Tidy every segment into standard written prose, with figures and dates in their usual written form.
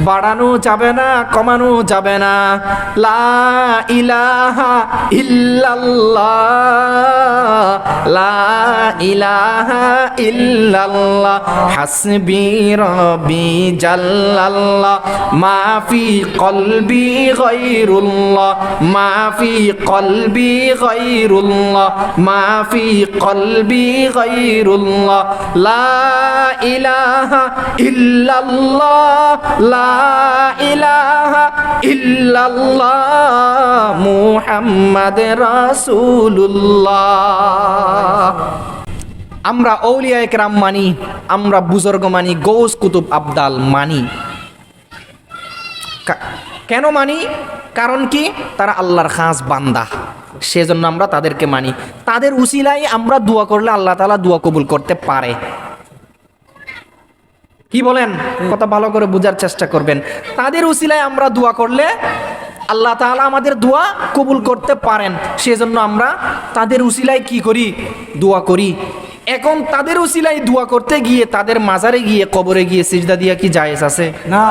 বাড়ানো যাবে না, কমানো যাবে না। লা ইলাহা ইল্লাল্লাহ, লা ইলাহা ইল্লাল্লাহ, হাসবি রব্বি জাল্লাল্লাহ, মা ফি কলবি গায়রুল্লাহ, মা ফি কলবি গায়রুল্লাহ, মা ফি কলবি গায়রুল্লাহ, লা ইলাহা ইল্লাল্লাহ, লা ইলাহা ইল্লাল্লাহ, মুহাম্মাদ রাসূলুল্লাহ। আমরা আউলিয়া একরাম মানি, আমরা বুজুর্গ মানি, গৌস কুতুব আবদাল মানি। কেন মানি? কারণ কি? তারা আল্লাহর খাস বান্দা, সেজন্য আমরা তাদেরকে মানি। তাদের উসিলায় আমরা দোয়া করলে আল্লাহ তাআলা দোয়া কবুল করতে পারে। কি বলেন? কথা ভালো করে বোঝার চেষ্টা করবেন। তাদের উসিলায় আমরা দোয়া করলে আল্লাহ তাআলা আমাদের দোয়া কবুল করতে পারেন, সেজন্য আমরা তাদের উসিলায় কি করি? দোয়া করি। এখন তাদের উসিলায় দোয়া করতে গিয়ে তাদের মাজারে গিয়ে, কবরে গিয়ে সিজদা দিয়া কি জায়েজ আছে? না।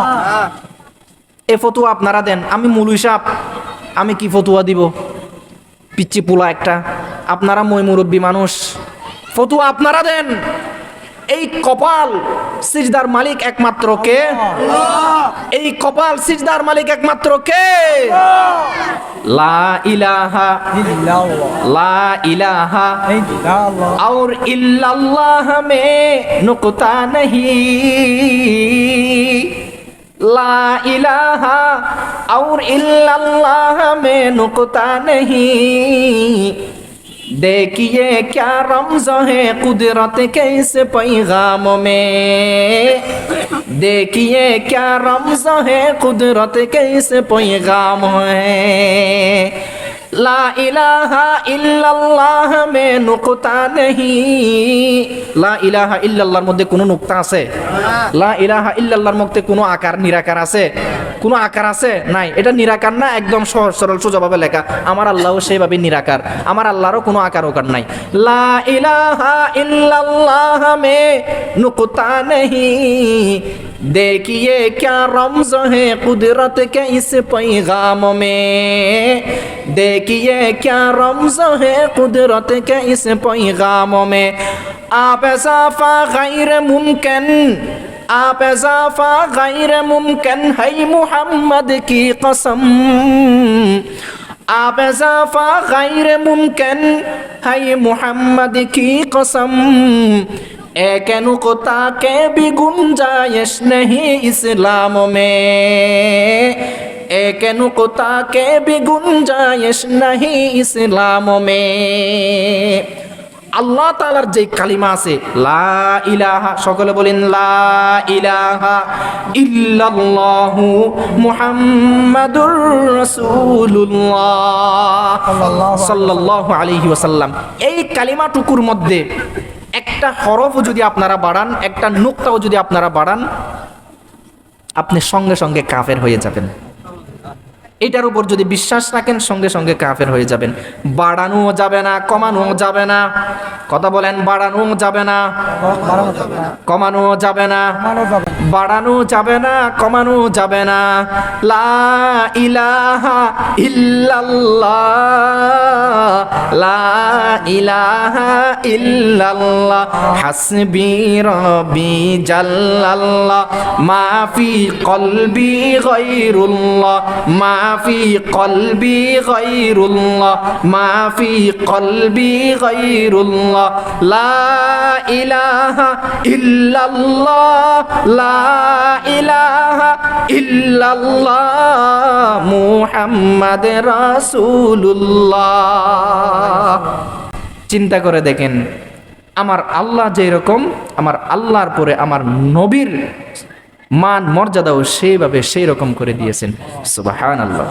এ ফতোয়া আপনারা দেন, আমি মৌলভী সাহেব, আমি কি ফতোয়া দিব? পিচ্চি পোলা একটা। আপনারা মই মুরব্বী মানুষ, ফতোয়া আপনারা দেন। এই কপাল সিজদার মালিক একমাত্র কে? এই কপাল সিজদার মালিক একমাত্র কে? লা ইলাহা ইল্লাল্লাহ, লা ইলাহা ইল্লাল্লাহ, और इल्लल्लाह में नुक्ता नहीं, ला इलाहा और इल्लल्लाह में नुक्ता नहीं। देखिए क्या रमज़ है कुदरत के इस पैगाम में, देखिए क्या रमज़ है कुदरत के इस पैगाम में। ला इलाहा इल्लल्लाह में नुक्ता नहीं। লা ইলাহা ইল্লাল্লাহর মধ্যে কোনো নুক্তা আছে? লা ইলাহা ইল্লাল্লাহর মধ্যে কোনো আকার নিরাকার আছে? কোনো আকার আছে? নাই। এটা নিরাকার না, একদম সহজ সরল সোজাভাবে লেখা। আমার আল্লাহও সেইভাবে নিরাকার, আমার আল্লাহরও কোনো আকার ওকার নাই। লা ইলাহা ইল্লাল্লাহ মে নুক্তা নেহি, देखिए क्या रमज़ है कुदरत के इस पैगाम में, देखिए क्या रमज़ है कुदरत के इस पैगाम में। आप इज़ाफ़ा गैर मुमकिन, आप इज़ाफ़ा गैर मुमकिन है मुहम्मद की कसम, आप इज़ाफ़ा गैर मुमकिन है मुहम्मद की कसम। एक नुक्ता के भी गुंजाइश नहीं इस्लाम में, एक नुक्ता के भी गुंजाइश नहीं इस्लाम में। আল্লাহ তাআলার যে কালিমা আছে লা ইলাহা, সকলে বলেন লা ইলাহা ইল্লাল্লাহু মুহাম্মাদুর রাসূলুল্লাহ সাল্লাল্লাহু আলাইহি ওয়াসাল্লাম। এই কালিমাটুকুর মধ্যে একটা হরফও যদি আপনারা বাড়ান, একটা নুক্তাও যদি আপনারা বাড়ান, আপনি সঙ্গে সঙ্গে কাফের হয়ে যাবেন। এটার উপর যদি বিশ্বাস রাখেন, সঙ্গে সঙ্গে কাফের হয়ে যাবেন। বাড়ানো যাবে না, কমানো যাবে না। কথা বলেন, বাড়ানো যাবে না, কমানো যাবে না, বাড়ানো যাবে না, কমানো যাবে না। লা ইলাহা ইল্লাল্লাহ, লা ইলাহা ইল্লাল্লাহ, হাসবি রব্বি জাল্লাল্লাহ, মা ফি কলবি গায়রুল্লাহ, মা ফি কলবি গায়রুল্লাহ, মা ফি কলবি গায়রুল্লাহ, লা ইলাহা ইল্লাল্লাহ, লা ইলাহা ইল্লাল্লাহ, মুহাম্মাদ রাসূলুল্লাহ। চিন্তা করে দেখেন, আমার আল্লাহ যেরকম, আমার আল্লাহর পরে আমার নবীর মান মর্যাদাও সেইভাবে সেই রকম করে দিয়েছেন। সুবহানাল্লাহ।